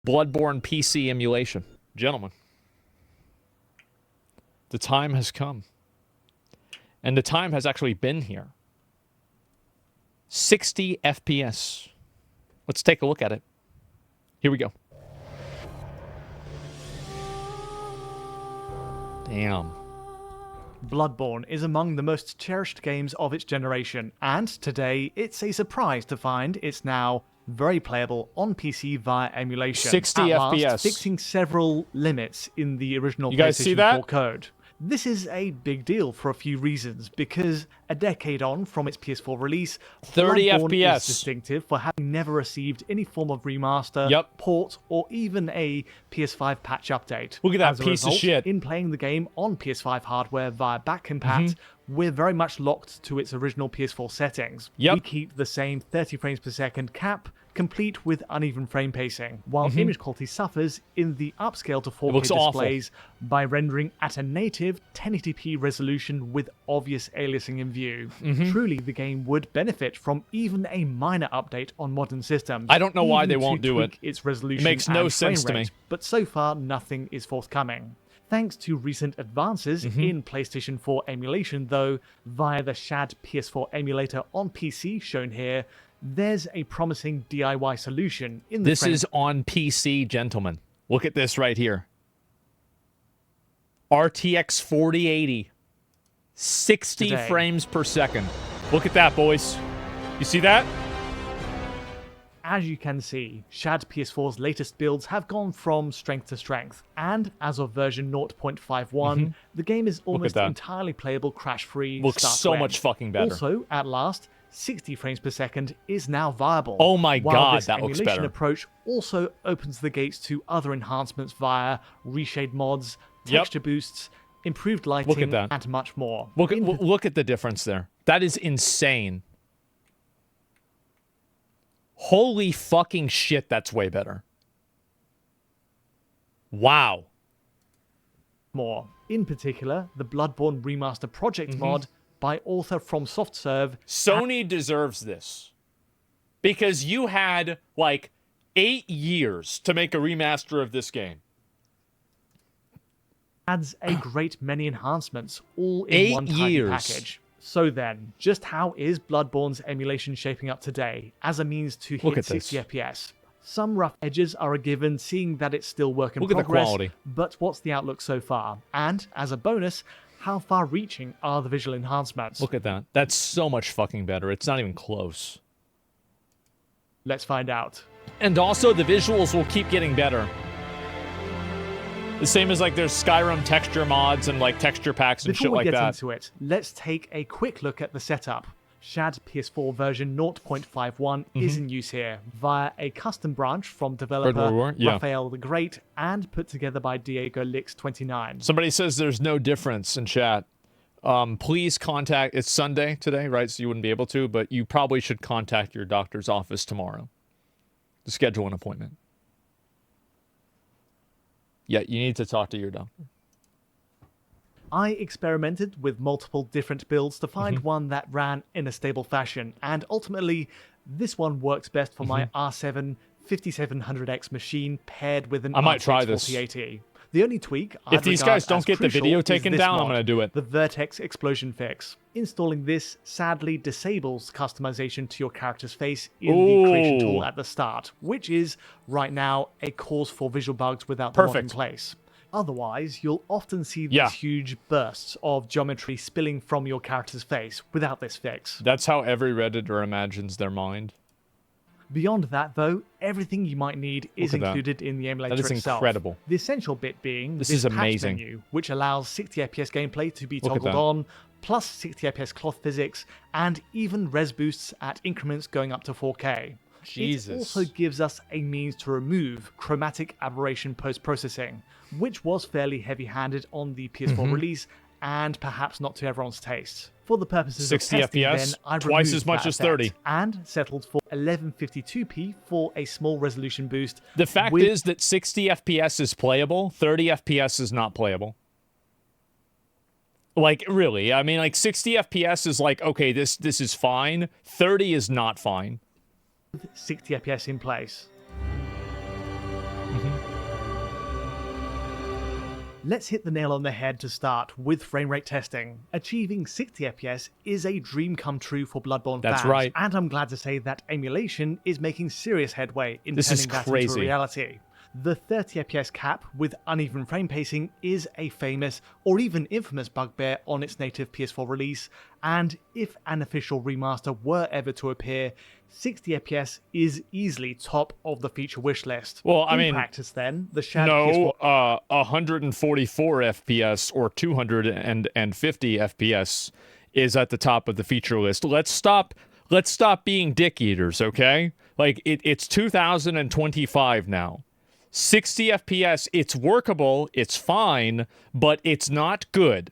Bloodborne PC emulation. Gentlemen, the time has come. And the time has actually been here. 60 FPS. Let's take a look at it. Here we go. Damn. Bloodborne is among the most cherished games of its generation, and today it's a surprise to find it's now very playable on PC via emulation. 60 at last, FPS. fixing several limits in the original You guys see PlayStation that? 4 code. This is a big deal for a few reasons, because a decade on from its PS4 release, 30 Bloodborne FPS. is distinctive for having never received any form of remaster, Yep. port, or even a PS5 patch update. Look at that As a piece of result, shit. in playing the game on PS5 hardware via backcompat, we're very much locked to its original PS4 settings. Yep. We keep the same 30 frames per second cap, complete with uneven frame pacing, while image quality suffers in the upscale to 4K looks displays by rendering at a native 1080p resolution with obvious aliasing in view. Truly, the game would benefit from even a minor update on modern systems. I don't know why even they to won't do tweak it. Its resolution Makes no and frame sense to me. rate, but so far nothing is forthcoming. Thanks to recent advances in PlayStation 4 emulation, though, via the Shad PS4 emulator on PC shown here, there's a promising DIY solution in the This is on PC, gentlemen. Look at this right here. RTX 4080. 60 Today. frames per second. Look at that, boys. You see that? As you can see, Shad PS4's latest builds have gone from strength to strength, and as of version 0.51, the game is almost that. entirely playable crash-free. Looks start to so end. much fucking better. Also, at last, 60 frames per second is now viable. Oh my while God, this that looks emulation better. approach also opens the gates to other enhancements via reshade mods, Yep. texture boosts, improved lighting, that. and much more. Look at the difference there. That is insane. Holy fucking shit, that's way better. Wow. More. In particular, the Bloodborne Remaster Project mod by author from SoftServe Sony deserves this. Because you had, like, 8 years to make a remaster of this game. adds a great many enhancements, all in 8 one tiny years. package. So then, just how is Bloodborne's emulation shaping up today as a means to Look hit at 60 this. FPS? Some rough edges are a given, seeing that it's still work in Look at the progress, quality. but what's the outlook so far? And, as a bonus, how far-reaching are the visual enhancements? Look at that. That's so much fucking better. It's not even close. Let's find out. And also, the visuals will keep getting better. The same as, like, there's Skyrim texture mods and, like, texture packs and Before shit we like get that. into it, let's take a quick look at the setup. Shad PS4 version 0.51 is in use here via a custom branch from developer War? Yeah. Raphael the Great and put together by Diego Lix29. Somebody says there's no difference in chat. Please contact... It's Sunday today, right? So you wouldn't be able to, but you probably should contact your doctor's office tomorrow to schedule an appointment. Yeah, you need to talk to your doctor. I experimented with multiple different builds to find one that ran in a stable fashion, and ultimately, this one works best for my R7 5700X machine paired with an I might try RTX this. 4080. The only tweak If these guys don't get the video taken down, I'm going gonna do it. The Vertex Explosion Fix. Installing this sadly disables customization to your character's face in the creation tool at the start, which is, right now, a cause for visual bugs without the mod in Perfect. place. Otherwise, you'll often see these Yeah. huge bursts of geometry spilling from your character's face without this fix. That's how every Redditor imagines their mind. Beyond that, though, everything you might need is Look at that. included in the emulator That is itself. incredible. The essential bit being This this is patch amazing. menu, which allows 60 FPS gameplay to be Look at toggled that. on, plus 60 FPS cloth physics, and even res boosts at increments going up to 4K. Jesus. It also gives us a means to remove chromatic aberration post-processing, which was fairly heavy-handed on the PS4 release, and perhaps not to everyone's taste. For the purposes 60 of testing, FPS, then, I twice removed as much that as 30. effect and settled for 1152p for a small resolution boost. The fact with is that 60 FPS is playable, 30 FPS is not playable. Like, really, I mean, like, 60 FPS is like, okay, this is fine. 30 is not fine. 60 FPS in place. Let's hit the nail on the head to start with frame rate testing. Achieving 60 FPS is a dream come true for Bloodborne That's fans, right. and I'm glad to say that Emulation is making serious headway in This is turning that into crazy. a reality. The 30 FPS cap with uneven frame pacing is a famous or even infamous bugbear on its native PS4 release, and if an official remaster were ever to appear, 60 FPS is easily top of the feature wish list. Well, I in mean, practice then, the shad PS4 no, 144 FPS or 250 FPS is at the top of the feature list. Let's stop being dick eaters, okay? Like it's 2025 now. 60 FPS, it's workable, it's fine, but it's not good.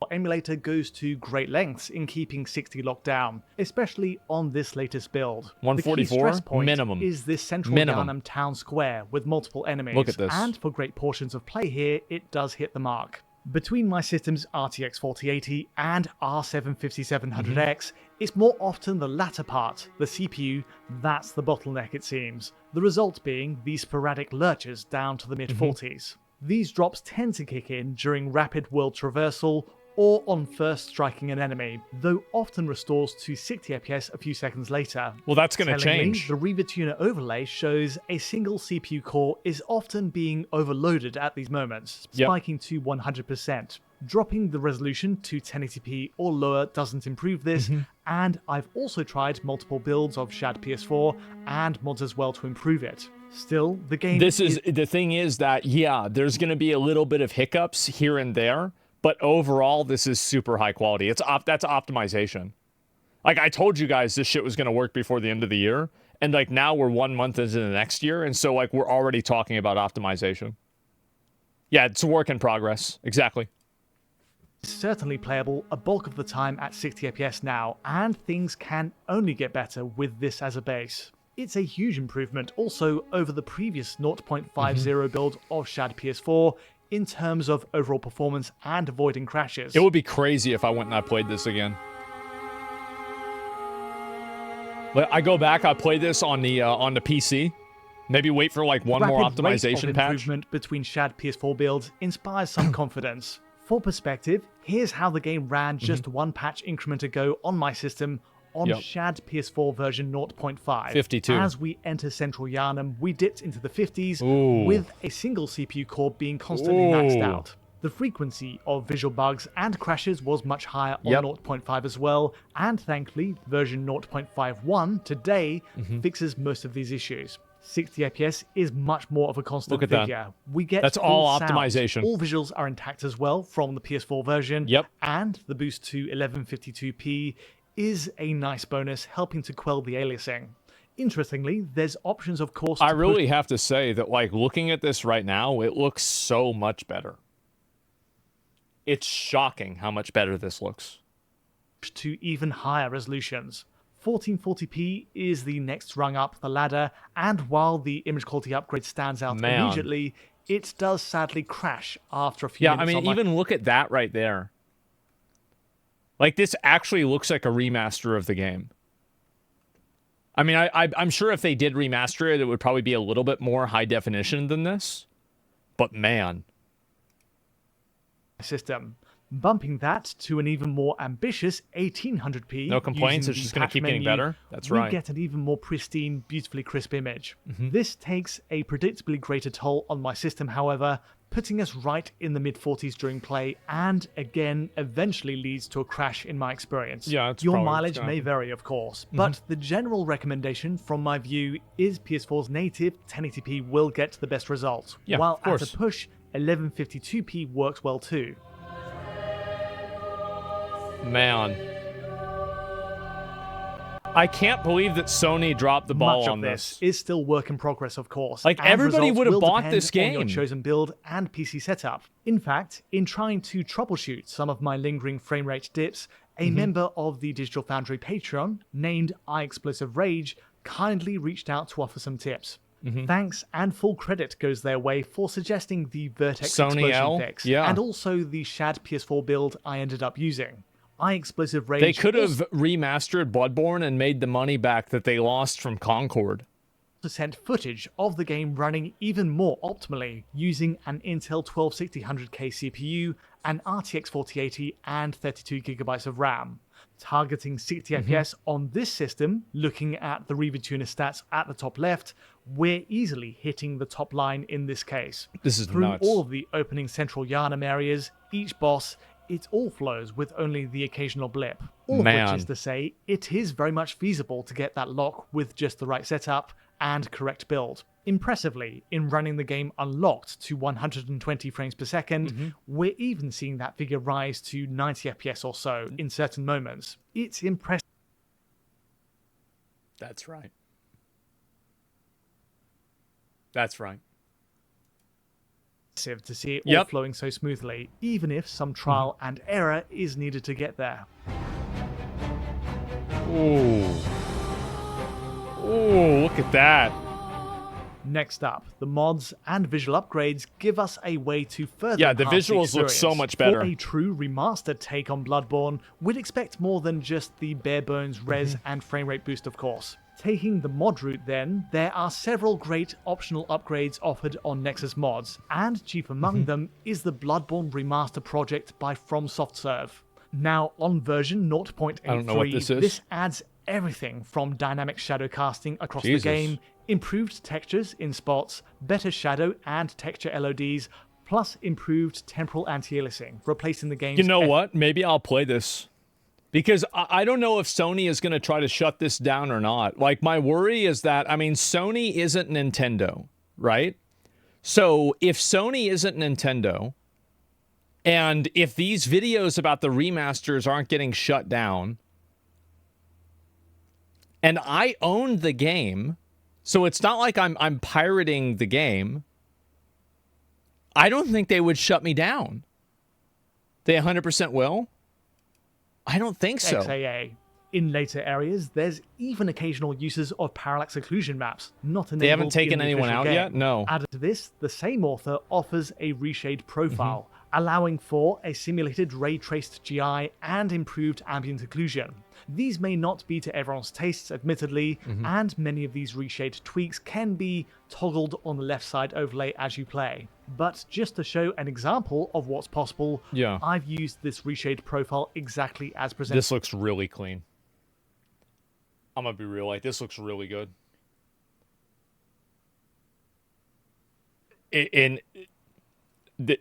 Emulator goes to great lengths in keeping 60 locked down, especially on this latest build. 144 the key stress point minimum. is this central Minimum. Yharnam town square with multiple enemies. Look at this. And for great portions of play here, it does hit the mark. Between my system's RTX 4080 and R75700X, it's more often the latter part, the CPU, that's the bottleneck it seems. The result being these sporadic lurches down to the mid-40s. These drops tend to kick in during rapid world traversal or on first striking an enemy, though often restores to 60 FPS a few seconds later. Well, that's going to Tellingly, change. The Reaver Tuner overlay shows a single CPU core is often being overloaded at these moments, spiking to 100%. Dropping the resolution to 1080p or lower doesn't improve this, and I've also tried multiple builds of Shad PS4 and mods as well to improve it. Still, the game The thing is that, yeah, there's going to be a little bit of hiccups here and there, but overall, this is super high quality. That's optimization. Like, I told you guys this shit was going to work before the end of the year, and like now we're 1 month into the next year, and so like we're already talking about optimization. Yeah, it's a work in progress. Exactly. certainly playable a bulk of the time at 60 FPS now, and things can only get better with this as a base. It's a huge improvement also over the previous 0.50 build of Shad PS4 in terms of overall performance and avoiding crashes. It would be crazy if I went and I played this again. I go back, I play this on the PC. Maybe wait for like one more Rapid rate optimization of patch. improvement between Shad PS4 builds inspires some confidence. For perspective, here's how the game ran just one patch increment ago on my system on Shad PS4 version 0.5. 52. As we enter Central Yharnam, we dipped into the 50s with a single CPU core being constantly maxed out. The frequency of visual bugs and crashes was much higher on 0.5 as well, and thankfully, version 0.51 today fixes most of these issues. 60 FPS is much more of a constant Look at figure. that. We get That's full all sound. optimization. All visuals are intact as well from the PS4 version. And the boost to 1152p is a nice bonus, helping to quell the aliasing. Interestingly, there's options, of course. I really have to say that, like, looking at this right now, it looks so much better. It's shocking how much better this looks. To even higher resolutions. 1440p is the next rung up the ladder, and while the image quality upgrade stands out immediately, it does sadly crash after a few minutes. Yeah, I mean, even look at that right there. Like, this actually looks like a remaster of the game. I mean, I'm sure if they did remaster it, it would probably be a little bit more high definition than this. But man. System. Bumping that to an even more ambitious 1800p. No complaints, it's just going to keep getting better. That's right. We get an even more pristine, beautifully crisp image. This takes a predictably greater toll on my system, however, putting us right in the mid-40s during play, and again, eventually leads to a crash in my experience. Yeah, it's Your mileage may vary, of course, but the general recommendation from my view is PS4's native 1080p will get the best results, while at a push, 1152p works well too. Man. I can't believe that Sony dropped the ball on this. Is still work in progress, of course. Like, everybody would have bought this game. On your chosen build and PC setup. In fact, in trying to troubleshoot some of my lingering frame rate dips, a member of the Digital Foundry Patreon, named iExplosiveRage, kindly reached out to offer some tips. Thanks and full credit goes their way for suggesting the Vertex Sony explosion fix, and also the Shad PS4 build I ended up using. They could have remastered Bloodborne and made the money back that they lost from Concord. sent footage of the game running even more optimally using an Intel 12600K CPU, an RTX 4080 and 32GB of RAM. Targeting 60 FPS on this system, looking at the RevaTuner stats at the top left, we're easily hitting the top line in this case. This is Through nuts. all of the opening central Yharnam areas, each boss, it all flows with only the occasional blip. All of which is to say, it is very much feasible to get that lock with just the right setup and correct build. Impressively, in running the game unlocked to 120 frames per second, we're even seeing that figure rise to 90 FPS or so in certain moments. It's impressive. That's right. That's right. To see it all flowing so smoothly, even if some trial and error is needed to get there. Ooh. Ooh, look at that. Next up, the mods and visual upgrades give us a way to further the enhance the visuals look so experience. much better. For a true remastered take on Bloodborne, we'd expect more than just the bare bones res and frame rate boost, of course. Taking the mod route then, there are several great optional upgrades offered on Nexus mods, and chief among them is the Bloodborne Remaster project by FromSoftServe. Now, on version 0.83, this adds everything from dynamic shadow casting across the game, improved textures in spots, better shadow and texture LODs, plus improved temporal anti-aliasing, replacing the game's... You know what? Maybe I'll play this. Because I don't know if Sony is going to try to shut this down or not. Like, my worry is that, I mean, Sony isn't Nintendo, right? So, if Sony isn't Nintendo, and if these videos about the remasters aren't getting shut down, and I own the game, so it's not like I'm pirating the game, I don't think they would shut me down. They 100% will? I don't think so. XAA. In later areas, there's even occasional uses of parallax occlusion maps, not enabled. They haven't taken in the anyone official out game. yet? No. Added to this, the same author offers a reshade profile, allowing for a simulated ray-traced GI and improved ambient occlusion. These may not be to everyone's tastes, admittedly, and many of these reshade tweaks can be toggled on the left side overlay as you play. But just to show an example of what's possible, I've used this reshade profile exactly as presented. This looks really clean. I'm gonna be real, like, this looks really good.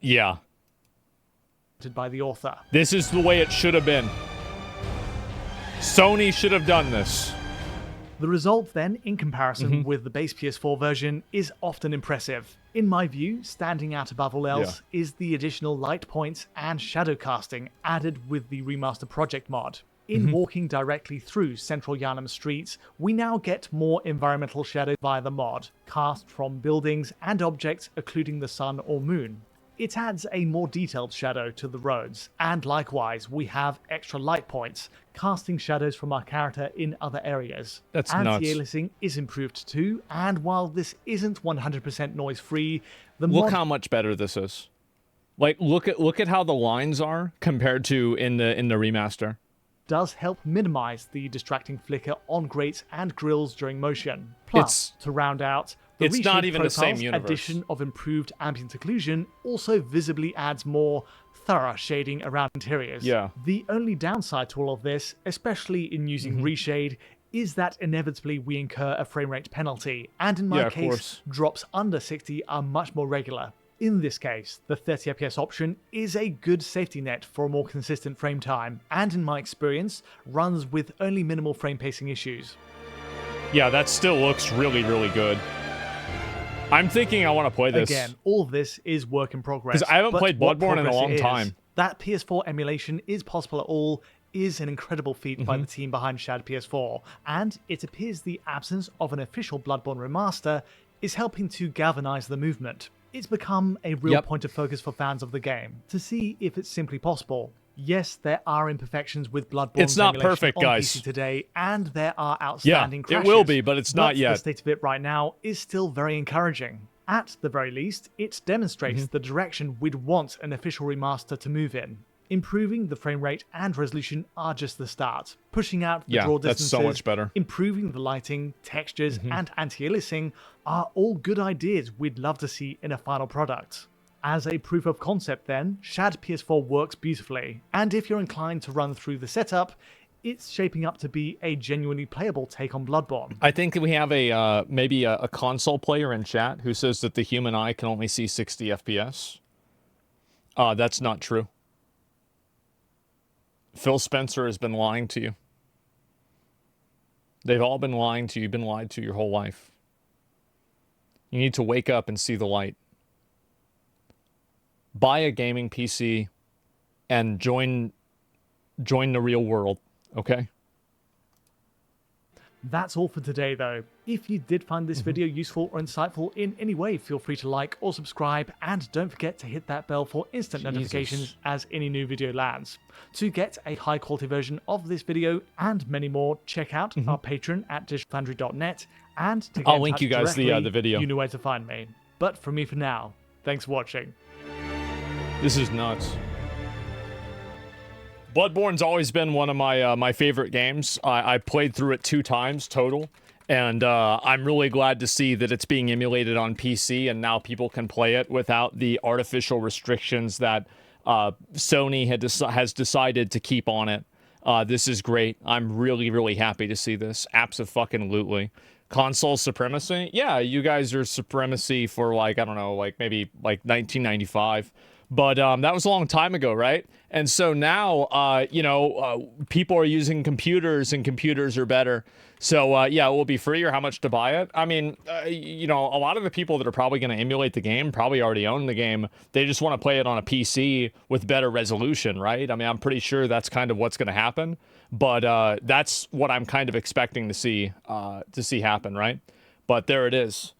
Yeah. By the author. This is the way it should have been. Sony should have done this. The result then, in comparison with the base PS4 version, is often impressive. In my view, standing out above all else is the additional light points and shadow casting added with the Remaster Project mod. In walking directly through central Yharnam streets, we now get more environmental shadow via the mod, cast from buildings and objects occluding the sun or moon. It adds a more detailed shadow to the roads, and likewise we have extra light points, casting shadows from our character in other areas. That's nuts. Anti-aliasing is improved too, and while this isn't 100% noise-free, the mod... Look how much better this is. Like, look at how the lines are compared to in the remaster. Does help minimize the distracting flicker on grates and grills during motion. Plus, to round out, the it's not even the same universe. Addition of improved ambient occlusion also visibly adds more thorough shading around interiors. The only downside to all of this, especially in using reshade, is that inevitably we incur a frame rate penalty, and in my case, drops under 60 are much more regular. In this case, the 30 FPS option is a good safety net for a more consistent frame time, and in my experience, runs with only minimal frame pacing issues. Yeah, that still looks really, really good. I'm thinking I want to play this. Again, all of this is work in progress. Because I haven't played Bloodborne in a long time. That PS4 emulation is possible at all is an incredible feat by the team behind Shad PS4, and it appears the absence of an official Bloodborne remaster is helping to galvanize the movement. It's become a real point of focus for fans of the game, to see if it's simply possible. Yes, there are imperfections with Bloodborne. It's not perfect, guys. PC today, and there are outstanding crashes. It will be, but it's not yet. The state of it right now is still very encouraging. At the very least, it demonstrates the direction we'd want an official remaster to move in. Improving the frame rate and resolution are just the start. Pushing out the draw distances, that's so much better. improving the lighting, textures, and anti-aliasing are all good ideas we'd love to see in a final product. As a proof of concept then, Shad PS4 works beautifully, and if you're inclined to run through the setup, it's shaping up to be a genuinely playable take on Bloodborne. I think we have a maybe a console player in chat who says that the human eye can only see 60 FPS. That's not true. Phil Spencer has been lying to you. They've all been lying to you. You've been lied to your whole life. You need to wake up and see the light. Buy a gaming PC and join the real world, okay? That's all for today though. If you did find this video useful or insightful in any way, feel free to like or subscribe, and don't forget to hit that bell for instant notifications as any new video lands. To get a high quality version of this video and many more, check out our Patreon at digitfoundry.net, and to get I'll in link touch you guys the directly, video. You know where to find me. But from me for now, thanks for watching. This is nuts. Bloodborne's always been one of my my favorite games. I played through it 2 times total, and I'm really glad to see that it's being emulated on PC, and now people can play it without the artificial restrictions that Sony has decided to keep on it. This is great. I'm really, really happy to see this. Abso-fucking-lutely. Console supremacy? Yeah, you guys are supremacy for, like, I don't know, like, maybe, like, 1995. But that was a long time ago, right? And so now, people are using computers, and computers are better. So, yeah, it will be free, or how much to buy it? I mean, a lot of the people that are probably going to emulate the game probably already own the game. They just want to play it on a PC with better resolution, right? I mean, I'm pretty sure that's kind of what's going to happen. But that's what I'm kind of expecting to see happen, right? But there it is.